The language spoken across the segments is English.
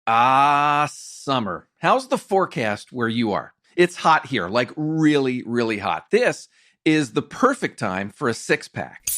Summer. How's the forecast where you are? It's hot here, like really, really hot. This is the perfect time for a six-pack.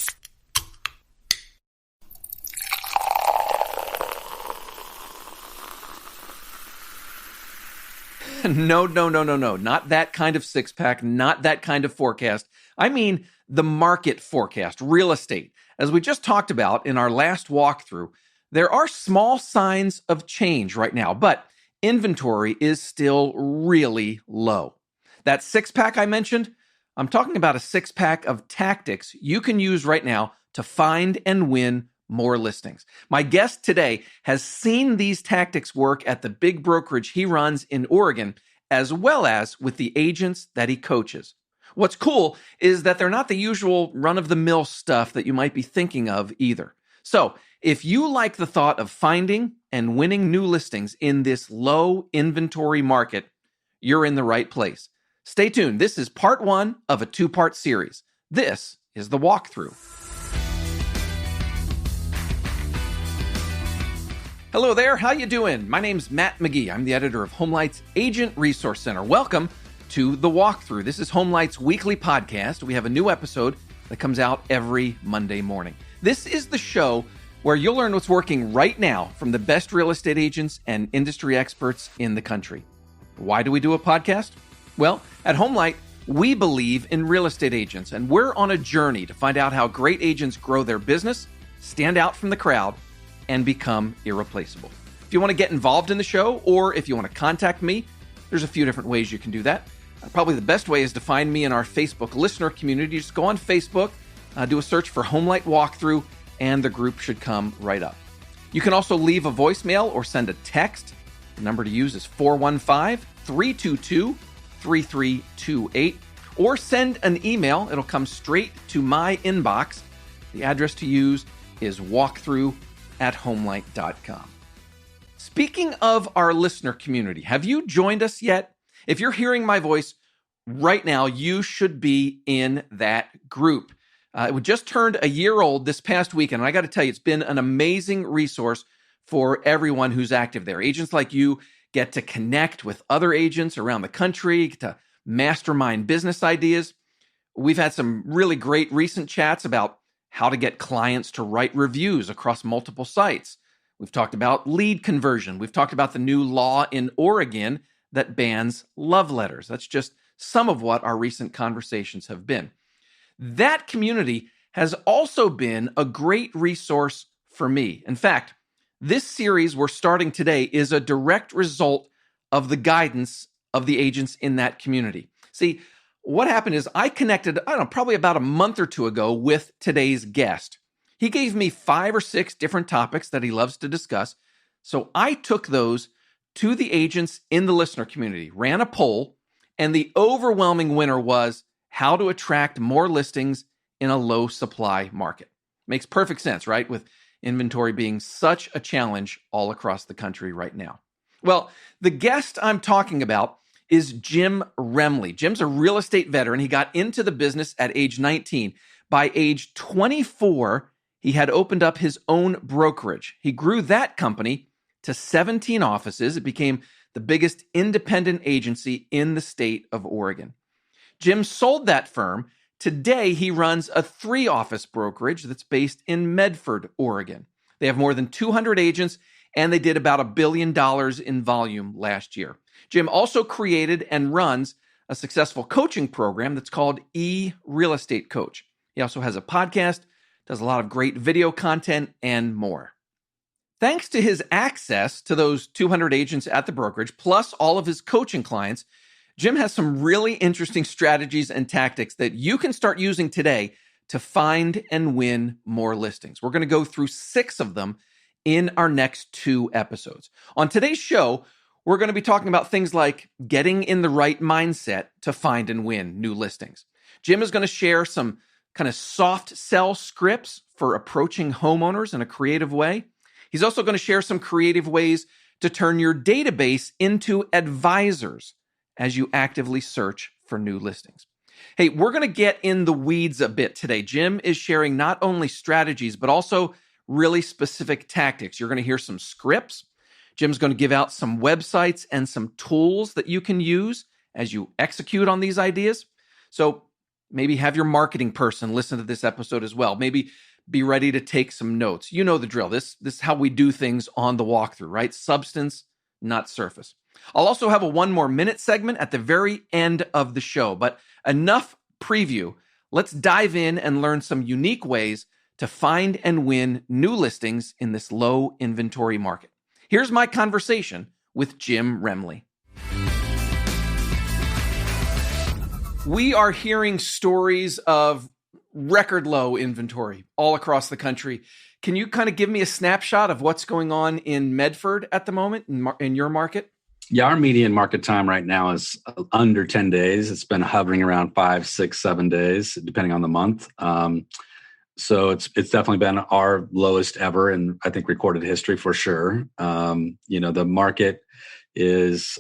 No. Not that kind of six-pack, not that kind of forecast. I mean the market forecast, real estate. As we just talked about in our last walkthrough, there are small signs of change right now, but inventory is still really low. That six-pack I mentioned, I'm talking about a six-pack of tactics you can use right now to find and win more listings. My guest today has seen these tactics work at the big brokerage he runs in Oregon, as well as with the agents that he coaches. What's cool is that they're not the usual run-of-the-mill stuff that you might be thinking of either. So, if you like the thought of finding and winning new listings in this low inventory market, you're in the right place. Stay tuned. This is part one of a two-part series. This is the walkthrough. Hello there. How you doing? My name's Matt McGee. I'm the editor of HomeLight's Agent Resource Center. Welcome to the walkthrough. This is HomeLight's weekly podcast. We have a new episode that comes out every Monday morning. This is the show where you'll learn what's working right now from the best real estate agents and industry experts in the country. Why do we do a podcast? Well, at HomeLight, we believe in real estate agents, and we're on a journey to find out how great agents grow their business, stand out from the crowd, and become irreplaceable. If you want to get involved in the show, or if you want to contact me, there's a few different ways you can do that. Probably the best way is to find me in our Facebook listener community. Just go on Facebook, do a search for HomeLight Walkthrough, and the group should come right up. You can also leave a voicemail or send a text. The number to use is 415-322-3328, or send an email. It'll come straight to my inbox. The address to use is walkthrough@homelight.com. Speaking of our listener community, have you joined us yet? If you're hearing my voice right now, you should be in that group. It just turned a year old this past weekend, and I got to tell you, it's been an amazing resource for everyone who's active there. Agents like you get to connect with other agents around the country, get to mastermind business ideas. We've had some really great recent chats about how to get clients to write reviews across multiple sites. We've talked about lead conversion. We've talked about the new law in Oregon that bans love letters. That's just some of what our recent conversations have been. That community has also been a great resource for me. In fact, this series we're starting today is a direct result of the guidance of the agents in that community. See, what happened is I connected, probably about a month or two ago with today's guest. He gave me 5 or 6 different topics that he loves to discuss. So I took those to the agents in the listener community, ran a poll, and the overwhelming winner was how to attract more listings in a low supply market. Makes perfect sense, right? With inventory being such a challenge all across the country right now. Well, the guest I'm talking about is Jim Remley. Jim's a real estate veteran. He got into the business at age 19. By age 24, he had opened up his own brokerage. He grew that company to 17 offices. It became the biggest independent agency in the state of Oregon. Jim sold that firm. Today, he runs a 3-office brokerage that's based in Medford, Oregon. They have more than 200 agents, and they did about $1 billion in volume last year. Jim also created and runs a successful coaching program that's called Real Estate Coach. He also has a podcast, does a lot of great video content, and more. Thanks to his access to those 200 agents at the brokerage, plus all of his coaching clients, Jim has some really interesting strategies and tactics that you can start using today to find and win more listings. We're going to go through 6 of them in our next 2 episodes. On today's show, we're going to be talking about things like getting in the right mindset to find and win new listings. Jim is going to share some kind of soft sell scripts for approaching homeowners in a creative way. He's also going to share some creative ways to turn your database into advisors as you actively search for new listings. Hey, we're going to get in the weeds a bit today. Jim is sharing not only strategies, but also really specific tactics. You're going to hear some scripts. Jim's going to give out some websites and some tools that you can use as you execute on these ideas. So maybe have your marketing person listen to this episode as well. Maybe be ready to take some notes. You know the drill. This is how we do things on the walkthrough, right? Substance, not surface. I'll also have a 1 more minute segment at the very end of the show, but enough preview. Let's dive in and learn some unique ways to find and win new listings in this low inventory market. Here's my conversation with Jim Remley. We are hearing stories of record low inventory all across the country. Can you kind of give me a snapshot of what's going on in Medford at the moment in your market? Yeah, our median market time right now is under 10 days. It's been hovering around 5, 6, 7 days, depending on the month. So it's definitely been our lowest ever in, I think, recorded history for sure. The market is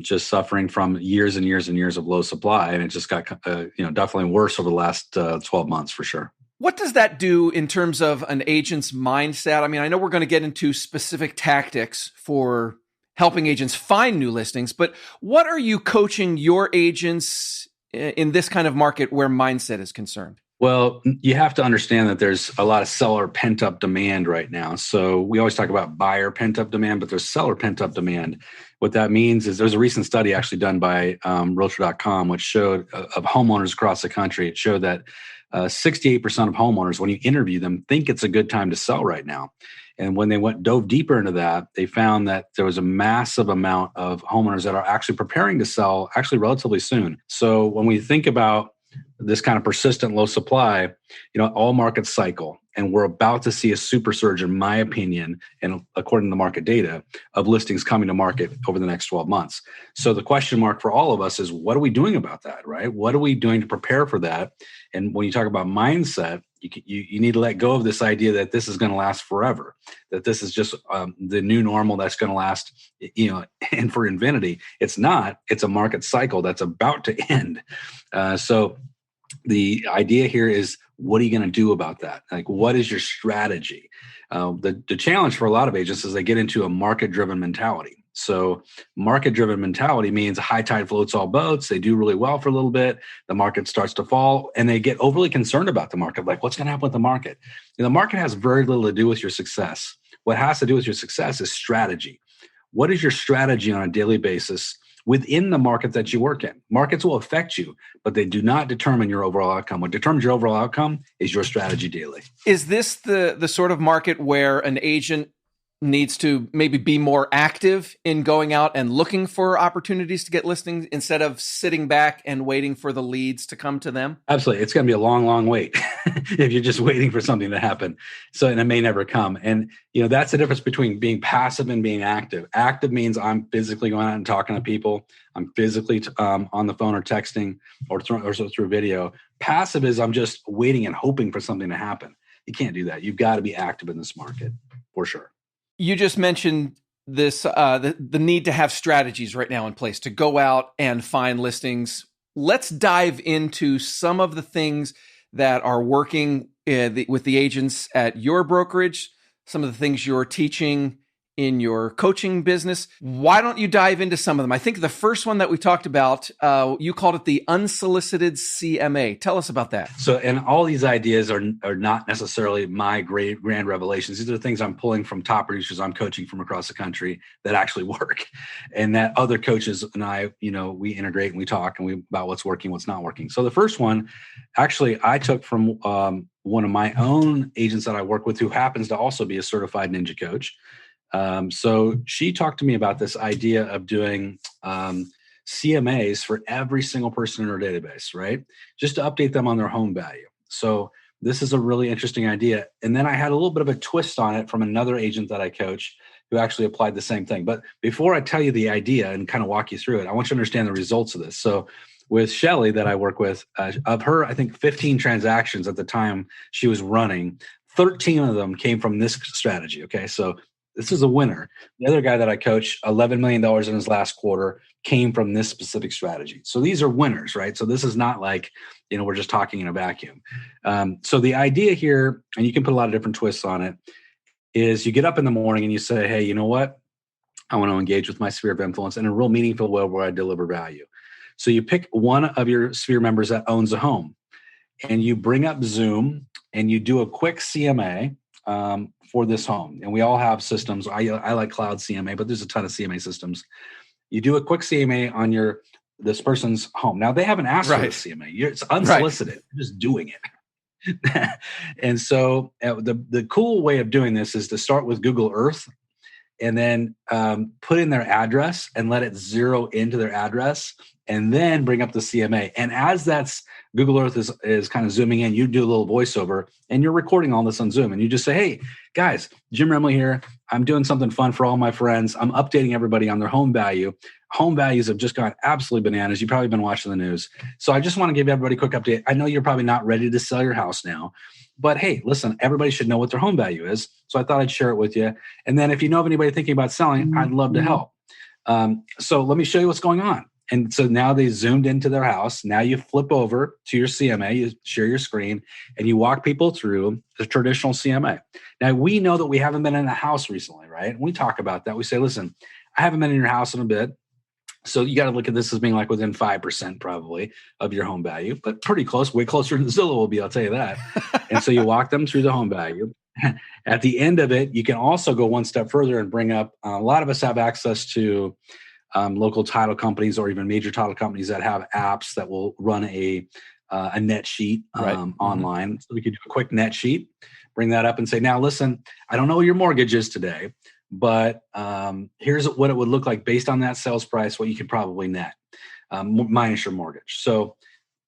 just suffering from years and years and years of low supply, and it just got definitely worse over the last 12 months for sure. What does that do in terms of an agent's mindset? I mean, I know we're going to get into specific tactics for helping agents find new listings, but what are you coaching your agents in this kind of market where mindset is concerned? Well, you have to understand that there's a lot of seller pent-up demand right now. So we always talk about buyer pent-up demand, but there's seller pent-up demand. What that means is there's a recent study actually done by Realtor.com, which showed of homeowners across the country. It showed that 68% of homeowners, when you interview them, think it's a good time to sell right now. And when they dove deeper into that, they found that there was a massive amount of homeowners that are actually preparing to sell actually relatively soon. So when we think about this kind of persistent low supply, all markets cycle, and we're about to see a super surge, in my opinion, and according to the market data, of listings coming to market over the next 12 months. So the question mark for all of us is, what are we doing about that, right? What are we doing to prepare for that? And when you talk about mindset, you need to let go of this idea that this is going to last forever, that this is just the new normal that's going to last, and for infinity. It's not. It's a market cycle that's about to end. So the idea here is, what are you going to do about that? Like, what is your strategy? The challenge for a lot of agents is they get into a market-driven mentality. So market-driven mentality means high tide floats all boats. They do really well for a little bit. The market starts to fall, and they get overly concerned about the market. Like, what's going to happen with the market? The market has very little to do with your success. What has to do with your success is strategy. What is your strategy on a daily basis within the market that you work in? Markets will affect you, but they do not determine your overall outcome. What determines your overall outcome is your strategy daily. Is this the sort of market where an agent needs to maybe be more active in going out and looking for opportunities to get listings instead of sitting back and waiting for the leads to come to them? Absolutely. It's going to be a long, long wait if you're just waiting for something to happen. And it may never come. And, that's the difference between being passive and being active. Active means I'm physically going out and talking to people. I'm physically on the phone or texting or through video. Passive is I'm just waiting and hoping for something to happen. You can't do that. You've got to be active in this market for sure. You just mentioned this, the need to have strategies right now in place to go out and find listings. Let's dive into some of the things that are working with the agents at your brokerage, some of the things you're teaching in your coaching business. Why don't you dive into some of them? I think the first one that we talked about, you called it the unsolicited CMA. Tell us about that. So, and all these ideas are not necessarily my grand revelations. These are the things I'm pulling from top producers I'm coaching from across the country that actually work, and that other coaches and I, we integrate and we talk about what's working, what's not working. So the first one, actually, I took from one of my own agents that I work with, who happens to also be a certified ninja coach. So she talked to me about this idea of doing CMAs for every single person in her database, right? Just to update them on their home value. So this is a really interesting idea. And then I had a little bit of a twist on it from another agent that I coach who actually applied the same thing. But before I tell you the idea and kind of walk you through it, I want you to understand the results of this. So with Shelly that I work with, of her, I think 15 transactions at the time she was running, 13 of them came from this strategy. Okay. So this is a winner. The other guy that I coach, $11 million in his last quarter, came from this specific strategy. So these are winners, right? So this is not like, we're just talking in a vacuum. So the idea here, and you can put a lot of different twists on it, is you get up in the morning and you say, hey, you know what? I want to engage with my sphere of influence in a real meaningful way where I deliver value. So you pick one of your sphere members that owns a home, and you bring up Zoom and you do a quick CMA for this home. And we all have systems. I like cloud CMA, but there's a ton of CMA systems. You do a quick CMA on this person's home. Now, they haven't asked for the CMA. It's unsolicited. Right. You're just doing it. And so the cool way of doing this is to start with Google Earth and then put in their address and let it zero into their address, and then bring up the CMA. And as that's Google Earth is kind of zooming in, you do a little voiceover, and you're recording all this on Zoom. And you just say, hey, guys, Jim Remley here. I'm doing something fun for all my friends. I'm updating everybody on their home value. Home values have just gone absolutely bananas. You've probably been watching the news. So I just want to give everybody a quick update. I know you're probably not ready to sell your house now, but hey, listen, everybody should know what their home value is. So I thought I'd share it with you. And then if you know of anybody thinking about selling, I'd love to help. So let me show you what's going on. And so now they zoomed into their house. Now you flip over to your CMA, you share your screen, and you walk people through the traditional CMA. Now, we know that we haven't been in a house recently, right? We talk about that. We say, listen, I haven't been in your house in a bit. So you got to look at this as being like within 5% probably of your home value, but pretty close, way closer than Zillow will be, I'll tell you that. And so you walk them through the home value. At the end of it, you can also go one step further and bring up, a lot of us have access to local title companies or even major title companies that have apps that will run a net sheet online. So we could do a quick net sheet, bring that up and say, now listen, I don't know what your mortgage is today, but here's what it would look like based on that sales price, what you could probably net minus your mortgage. So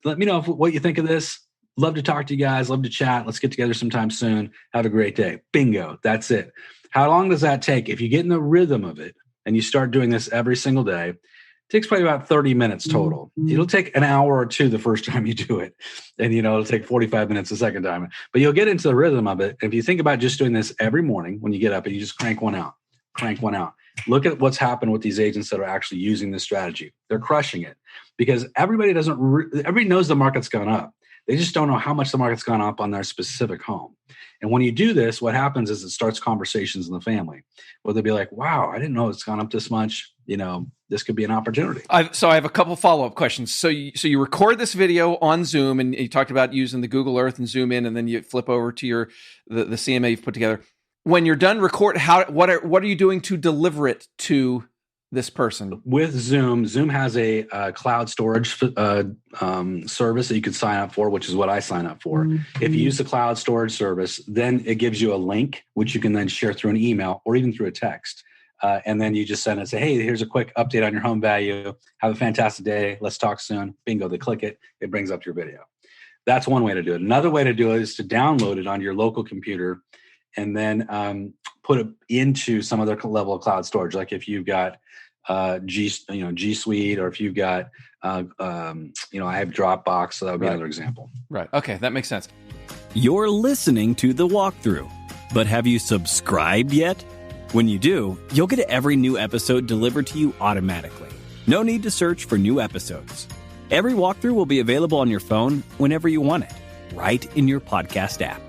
let me know what you think of this. Love to talk to you guys. Love to chat. Let's get together sometime soon. Have a great day. Bingo. That's it. How long does that take? If you get in the rhythm of it and you start doing this every single day, it takes probably about 30 minutes total. It'll take an hour or two the first time you do it. And, it'll take 45 minutes the second time. But you'll get into the rhythm of it. If you think about just doing this every morning when you get up and you just crank one out. Look at what's happened with these agents that are actually using this strategy. They're crushing it because everybody knows the market's gone up. They just don't know how much the market's gone up on their specific home. And when you do this, what happens is it starts conversations in the family where they'll be like, wow, I didn't know it's gone up this much. This could be an opportunity. So I have a couple follow-up questions. So you record this video on Zoom, and you talked about using the Google Earth and zoom in, and then you flip over to the CMA you've put together. When you're done what are you doing to deliver it to this person? With Zoom has a cloud storage service that you can sign up for, which is what I sign up for. Mm-hmm. If you use the cloud storage service, then it gives you a link, which you can then share through an email or even through a text. And then you just send it and say, hey, here's a quick update on your home value. Have a fantastic day. Let's talk soon. Bingo, they click it. It brings up your video. That's one way to do it. Another way to do it is to download it on your local computer and then put it into some other level of cloud storage. Like if you've got G Suite, or if you've got, I have Dropbox, so that would be another example. Right. Okay, that makes sense. You're listening to The Walkthrough, but have you subscribed yet? When you do, you'll get every new episode delivered to you automatically. No need to search for new episodes. Every walkthrough will be available on your phone whenever you want it, right in your podcast app.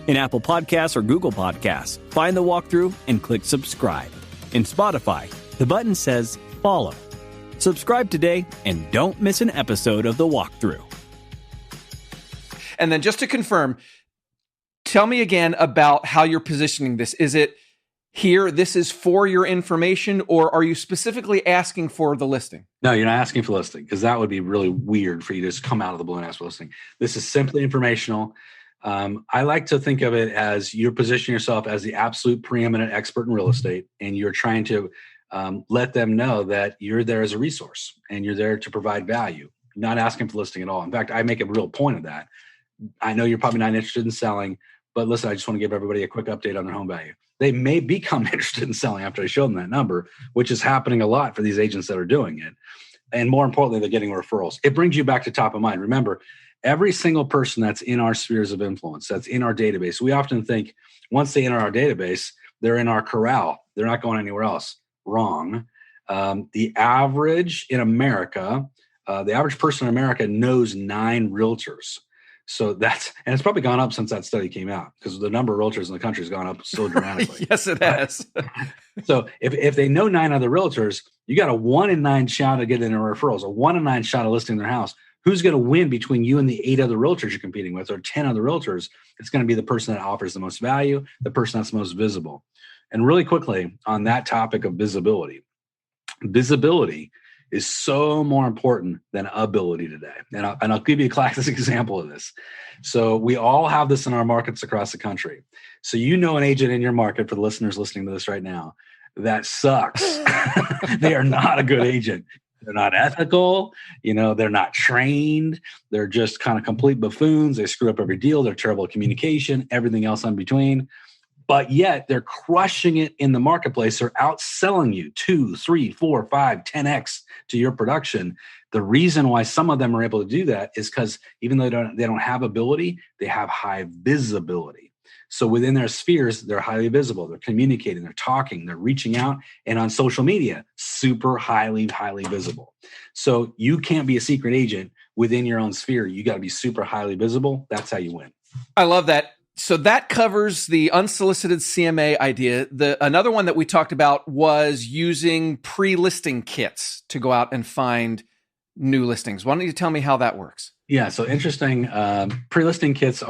In Apple Podcasts or Google Podcasts, find The Walkthrough and click subscribe. In Spotify, the button says follow. Subscribe today and don't miss an episode of The Walkthrough. And then just to confirm, tell me again about how you're positioning this. Is it here, this is for your information, or are you specifically asking for the listing? No, you're not asking for listing, because that would be really weird for you to just come out of the blue and ask for listing. This is simply informational. I like to think of it as you're positioning yourself as the absolute preeminent expert in real estate, and you're trying to let them know that you're there as a resource and you're there to provide value, not asking for listing at all. In fact, I make a real point of that. I know you're probably not interested in selling, but listen, I just want to give everybody a quick update on their home value. They may become interested in selling after I show them that number, which is happening a lot for these agents that are doing it. And more importantly, they're getting referrals. It brings you back to top of mind. Remember, every single person that's in our spheres of influence, that's in our database, we often think once they enter our database, they're in our corral. They're not going anywhere else. Wrong. The average in America, the average person in America knows 9 realtors. So and it's probably gone up since that study came out, because the number of realtors in the country has gone up so dramatically. Yes, it has. So if they know 9 other realtors, you got a 1 in 9 shot of getting their referrals, a 1 in 9 shot of listing their house. Who's going to win between you and the 8 other realtors you're competing with, or 10 other realtors? It's going to be the person that offers the most value, the person that's most visible. And really quickly on that topic of visibility is so more important than ability today. And I'll give you a classic example of this. So we all have this in our markets across the country. So an agent in your market, for the listeners listening to this right now, that sucks. They are not a good agent. They're not ethical. They're not trained. They're just kind of complete buffoons. They screw up every deal. They're terrible at communication, everything else in between. But yet they're crushing it in the marketplace. They're outselling you 2, 3, 4, 5, 10x to your production. The reason why some of them are able to do that is because even though they don't have ability, they have high visibility. So within their spheres, they're highly visible. They're communicating, they're talking, they're reaching out, and on social media, super highly visible. So you can't be a secret agent within your own sphere. You got to be super highly visible. That's how you win. I love that. So that covers the unsolicited CMA idea. Another one that we talked about was using pre-listing kits to go out and find new listings. Why don't you tell me how that works? Yeah, so interesting. Pre-listing kits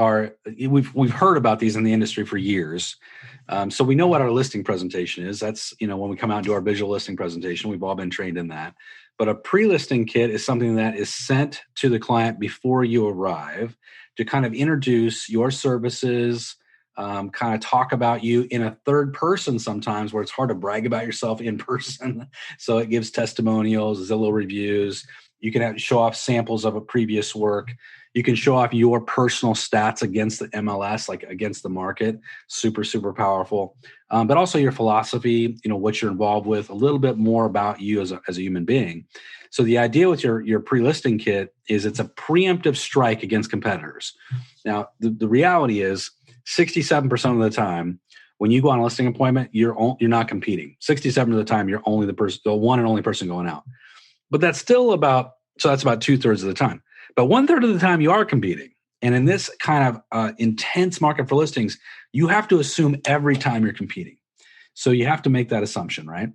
we've heard about these in the industry for years. So we know what our listing presentation is. That's, when we come out and do our visual listing presentation, we've all been trained in that. But a pre-listing kit is something that is sent to the client before you arrive to kind of introduce your services, kind of talk about you in a third person sometimes, where it's hard to brag about yourself in person. So it gives testimonials, Zillow reviews. You can show off samples of a previous work. You can show off your personal stats against the MLS, like against the market. Super, super powerful. But also your philosophy, what you're involved with, a little bit more about you as a human being. So the idea with your pre-listing kit is it's a preemptive strike against competitors. Now, the reality is 67% of the time, when you go on a listing appointment, you're not competing. 67% of the time, you're only the one and only person going out. But that's still about 2/3 of the time. But 1/3 of the time you are competing. And in this kind of intense market for listings, you have to assume every time you're competing. So you have to make that assumption, right?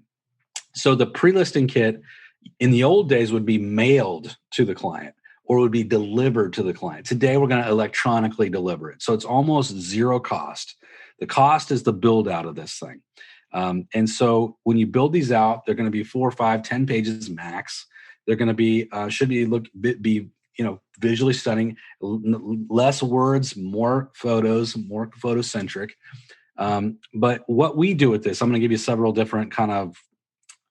So the pre-listing kit in the old days would be mailed to the client or would be delivered to the client. Today, we're going to electronically deliver it. So it's almost zero cost. The cost is the build out of this thing. And so when you build these out, they're going to be 4, 5, 10 pages max. They're going to be, visually stunning, less words, more photos, more photocentric. But what we do with this, I'm going to give you several different kind of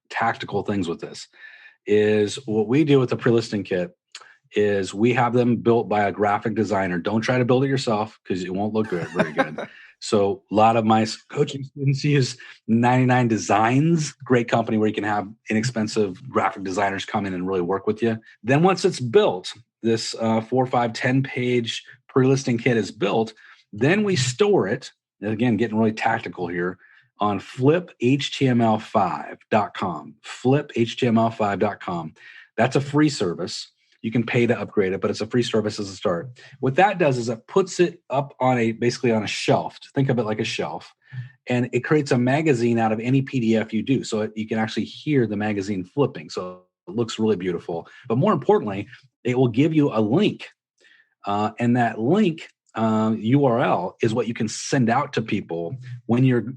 tactical things with this, is what we do with the pre-listing kit is we have them built by a graphic designer. Don't try to build it yourself because it won't look very good. So a lot of my coaching students use 99 Designs, great company where you can have inexpensive graphic designers come in and really work with you. Then once it's built, this 4, 5, 10 page pre-listing kit is built, then we store it, again, getting really tactical here, on fliphtml5.com, fliphtml5.com. That's a free service. You can pay to upgrade it, but it's a free service as a start. What that does is it puts it up on basically on a shelf. Think of it like a shelf. And it creates a magazine out of any PDF you do. So you can actually hear the magazine flipping. So it looks really beautiful. But more importantly, it will give you a link. And that link URL is what you can send out to people when you're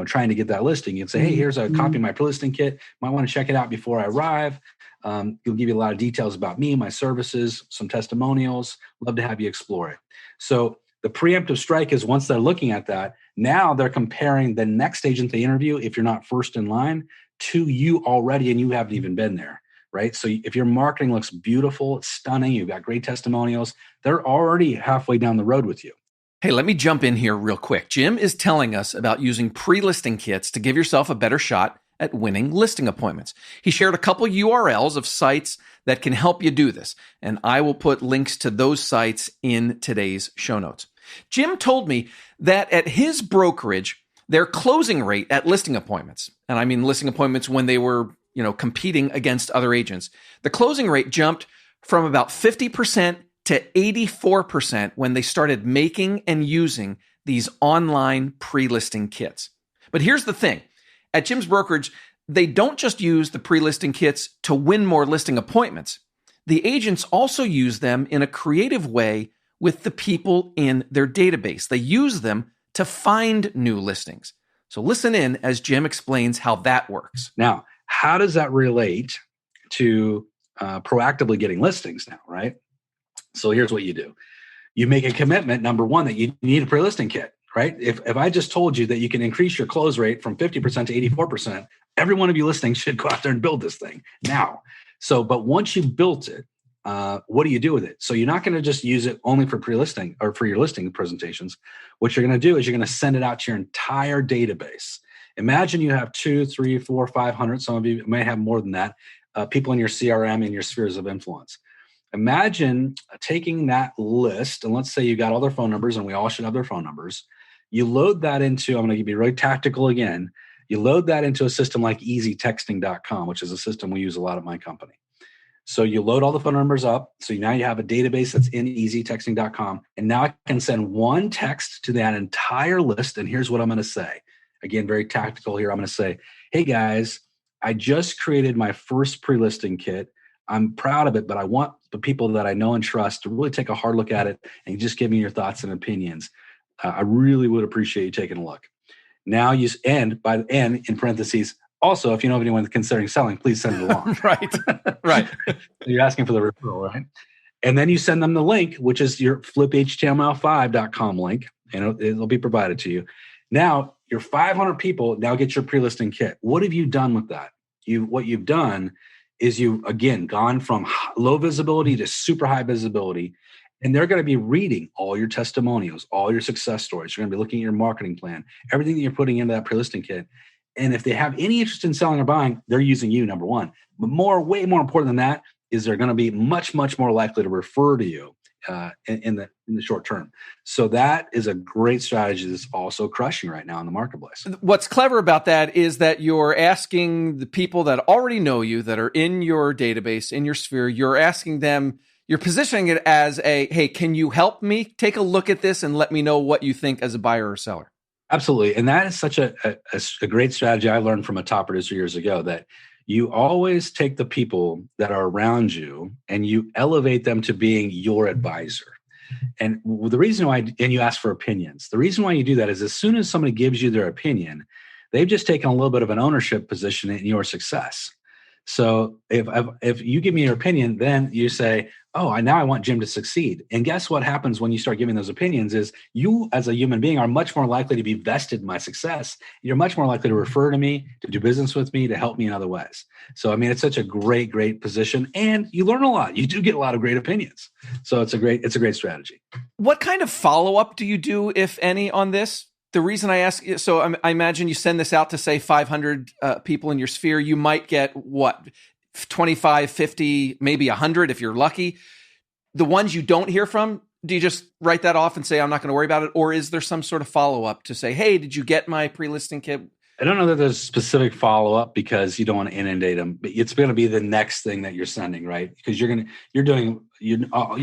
trying to get that listing. You can say, hey, here's a copy of my pre-listing kit. Might want to check it out before I arrive. It'll give you a lot of details about me, my services, some testimonials. Love to have you explore it. So the preemptive strike is once they're looking at that, now they're comparing the next agent they interview, if you're not first in line, to you already, and you haven't even been there, right? So if your marketing looks beautiful, it's stunning, you've got great testimonials, they're already halfway down the road with you. Hey, let me jump in here real quick. Jim is telling us about using pre-listing kits to give yourself a better shot at winning listing appointments. He shared a couple URLs of sites that can help you do this, and I will put links to those sites in today's show notes. Jim told me that at his brokerage, their closing rate at listing appointments, and I mean listing appointments when they were, competing against other agents, the closing rate jumped from about 50% to 84% when they started making and using these online pre-listing kits. But here's the thing. At Jim's brokerage, they don't just use the pre-listing kits to win more listing appointments. The agents also use them in a creative way with the people in their database. They use them to find new listings. So listen in as Jim explains how that works. Now, how does that relate to proactively getting listings now, right? So here's what you do. You make a commitment, number one, that you need a pre-listing kit, right? If I just told you that you can increase your close rate from 50% to 84%, every one of you listening should go out there and build this thing now. So, but once you built it, what do you do with it? So you're not going to just use it only for pre-listing or for your listing presentations. What you're going to do is you're going to send it out to your entire database. Imagine you have 2, 3, 4, 500. Some of you may have more than that. People in your CRM and your spheres of influence. Imagine taking that list, and let's say you got all their phone numbers, and we all should have their phone numbers. You load that into, I'm going to be really tactical again. You load that into a system like easytexting.com, which is a system we use a lot at my company. So you load all the phone numbers up. So now you have a database that's in easytexting.com. And now I can send one text to that entire list. And here's what I'm going to say. Again, very tactical here. I'm going to say, hey guys, I just created my first pre-listing kit. I'm proud of it, but I want the people that I know and trust to really take a hard look at it and just give me your thoughts and opinions. I really would appreciate you taking a look. Now you end by the end in parentheses. Also, if you know of anyone considering selling, please send it along. Right. You're asking for the referral, right? And then you send them the link, which is your fliphtml5.com link, and it'll be provided to you. Now, your 500 people now get your pre-listing kit. What have you done with that? What you've done is you've, again, gone from low visibility to super high visibility, and they're going to be reading all your testimonials, all your success stories. You're going to be looking at your marketing plan, everything that you're putting into that pre-listing kit. And if they have any interest in selling or buying, they're using you, number one. But way more important than that is they're going to be much, much more likely to refer to you in the short term. So that is a great strategy that's also crushing right now in the marketplace. What's clever about that is that you're asking the people that already know you, that are in your database, in your sphere, you're asking them, you're positioning it as hey, can you help me? Take a look at this and let me know what you think as a buyer or seller. Absolutely. And that is such a great strategy I learned from a top producer years ago, that you always take the people that are around you and you elevate them to being your advisor. And the reason why, and you ask for opinions, the reason why you do that is as soon as somebody gives you their opinion, they've just taken a little bit of an ownership position in your success. So if you give me your opinion, then you say, oh, now I want Jim to succeed. And guess what happens when you start giving those opinions is you as a human being are much more likely to be vested in my success. You're much more likely to refer to me, to do business with me, to help me in other ways. So, I mean, it's such a great, great position, and you learn a lot. You do get a lot of great opinions. So it's a great strategy. What kind of follow-up do you do, if any, on this? The reason I ask, so I imagine you send this out to, say, 500 people in your sphere. You might get, 25, 50, maybe 100 if you're lucky. The ones you don't hear from, do you just write that off and say, I'm not going to worry about it? Or is there some sort of follow-up to say, hey, did you get my pre-listing kit? I don't know that there's specific follow-up because you don't want to inundate them, but it's going to be the next thing that you're sending, right? Because you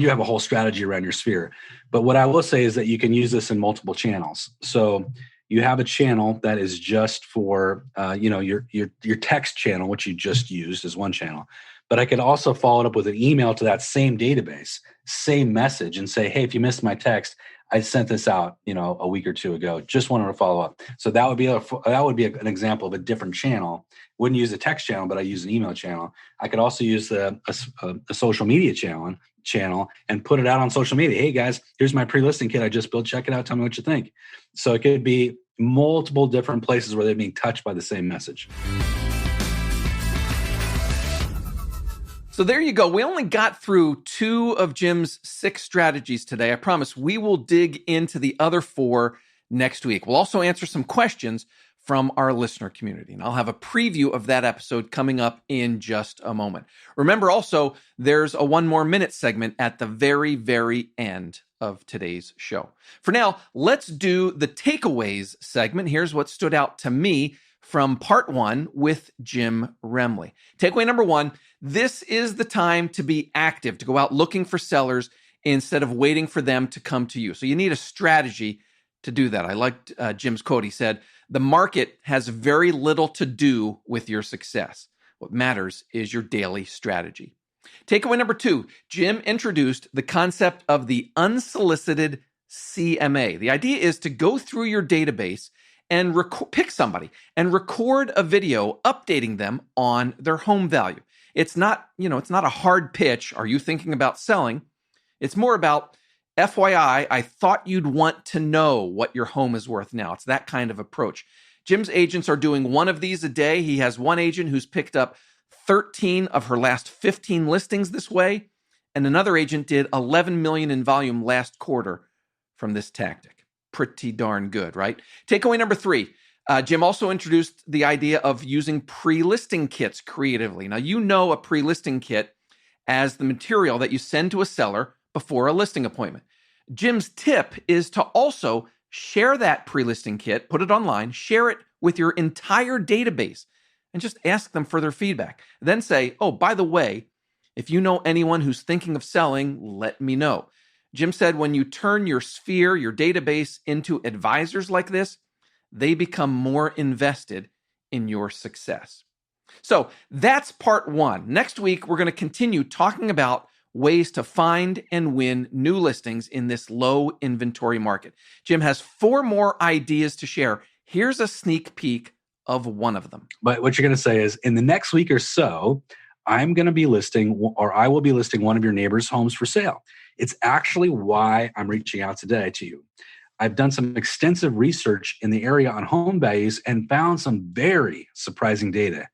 have a whole strategy around your sphere. But what I will say is that you can use this in multiple channels. So you have a channel that is just for, your text channel, which you just used as one channel. But I could also follow it up with an email to that same database, same message, and say, hey, if you missed my text, I sent this out, a week or two ago. Just wanted to follow up. So that would be an example of a different channel. Wouldn't use a text channel, but I use an email channel. I could also use a social media channel and put it out on social media. Hey guys, here's my pre-listing kit I just built. Check it out. Tell me what you think. So it could be multiple different places where they're being touched by the same message. So there you go. We only got through 2 of Jim's 6 strategies today. I promise we will dig into the other 4 next week. We'll also answer some questions from our listener community, and I'll have a preview of that episode coming up in just a moment. Remember also, there's a 1 more minute segment at the very, very end of today's show. For now, let's do the takeaways segment. Here's what stood out to me from part 1 with Jim Remley. Takeaway number 1, this is the time to be active, to go out looking for sellers instead of waiting for them to come to you. So you need a strategy to do that. I liked Jim's quote. He said, "The market has very little to do with your success. What matters is your daily strategy." Takeaway number 2, Jim introduced the concept of the unsolicited CMA. The idea is to go through your database and pick somebody and record a video updating them on their home value. It's not a hard pitch. Are you thinking about selling? It's more about, FYI, I thought you'd want to know what your home is worth now. It's that kind of approach. Jim's agents are doing one of these a day. He has one agent who's picked up 13 of her last 15 listings this way, and another agent did 11 million in volume last quarter from this tactic. Pretty darn good, right? Takeaway number 3, Jim also introduced the idea of using pre-listing kits creatively. Now, you know a pre-listing kit as the material that you send to a seller before a listing appointment. Jim's tip is to also share that pre-listing kit, put it online, share it with your entire database, and just ask them for their feedback. Then say, oh, by the way, if you know anyone who's thinking of selling, let me know. Jim said when you turn your sphere, your database, into advisors like this, they become more invested in your success. So that's part 1. Next week, we're going to continue talking about ways to find and win new listings in this low inventory market. Jim has 4 more ideas to share. Here's a sneak peek of one of them. But what you're going to say is, in the next week or so, I'm going to be listing, or I will be listing, one of your neighbor's homes for sale. It's actually why I'm reaching out today to you. I've done some extensive research in the area on home values and found some very surprising data.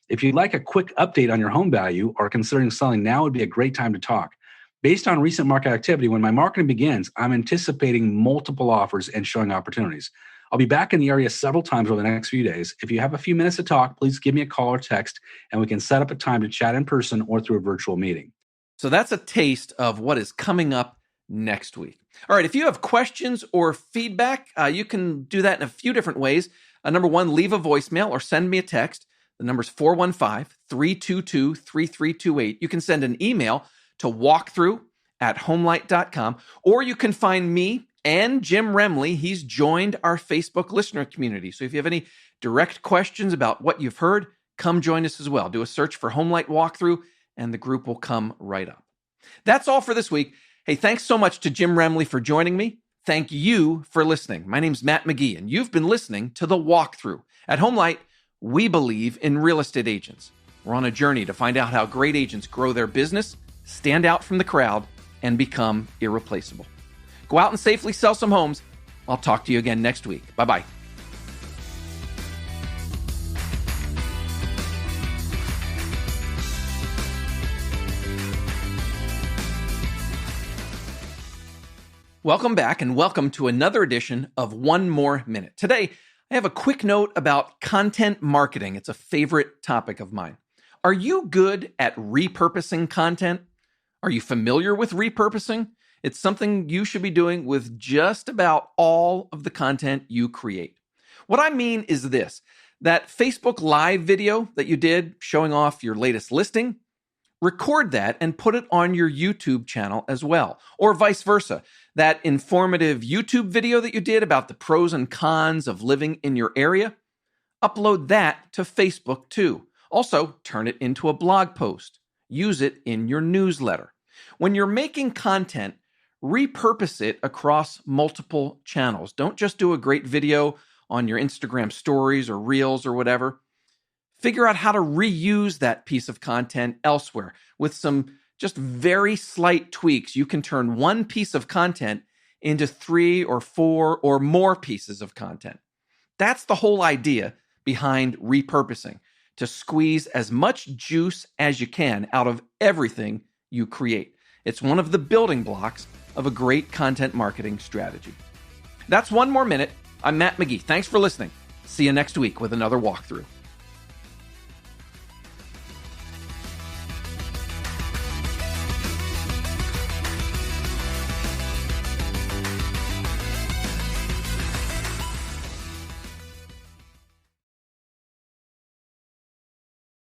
If you'd like a quick update on your home value or considering selling, now would be a great time to talk. Based on recent market activity, when my marketing begins, I'm anticipating multiple offers and showing opportunities. I'll be back in the area several times over the next few days. If you have a few minutes to talk, please give me a call or text, and we can set up a time to chat in person or through a virtual meeting. So that's a taste of what is coming up next week. All right, if you have questions or feedback, you can do that in a few different ways. Number 1, leave a voicemail or send me a text. The number's 415-322-3328. You can send an email to walkthrough@homelight.com, or you can find me and Jim Remley. He's joined our Facebook listener community. So if you have any direct questions about what you've heard, come join us as well. Do a search for Homelight Walkthrough, and the group will come right up. That's all for this week. Hey, thanks so much to Jim Remley for joining me. Thank you for listening. My name's Matt McGee, and you've been listening to The Walkthrough. At Homelight, we believe in real estate agents. We're on a journey to find out how great agents grow their business, stand out from the crowd, and become irreplaceable. Go out and safely sell some homes. I'll talk to you again next week. Bye-bye. Welcome back, and welcome to another edition of One More Minute. Today, I have a quick note about content marketing. It's a favorite topic of mine. Are you good at repurposing content? Are you familiar with repurposing? It's something you should be doing with just about all of the content you create. What I mean is this: that Facebook Live video that you did showing off your latest listing, record that and put it on your YouTube channel as well, or vice versa. That informative YouTube video that you did about the pros and cons of living in your area, upload that to Facebook too. Also, turn it into a blog post. Use it in your newsletter. When you're making content, repurpose it across multiple channels. Don't just do a great video on your Instagram stories or reels or whatever. Figure out how to reuse that piece of content elsewhere. With some just very slight tweaks, you can turn one piece of content into 3 or 4 or more pieces of content. That's the whole idea behind repurposing, to squeeze as much juice as you can out of everything you create. It's one of the building blocks of a great content marketing strategy. That's One More Minute. I'm Matt McGee. Thanks for listening. See you next week with another walkthrough.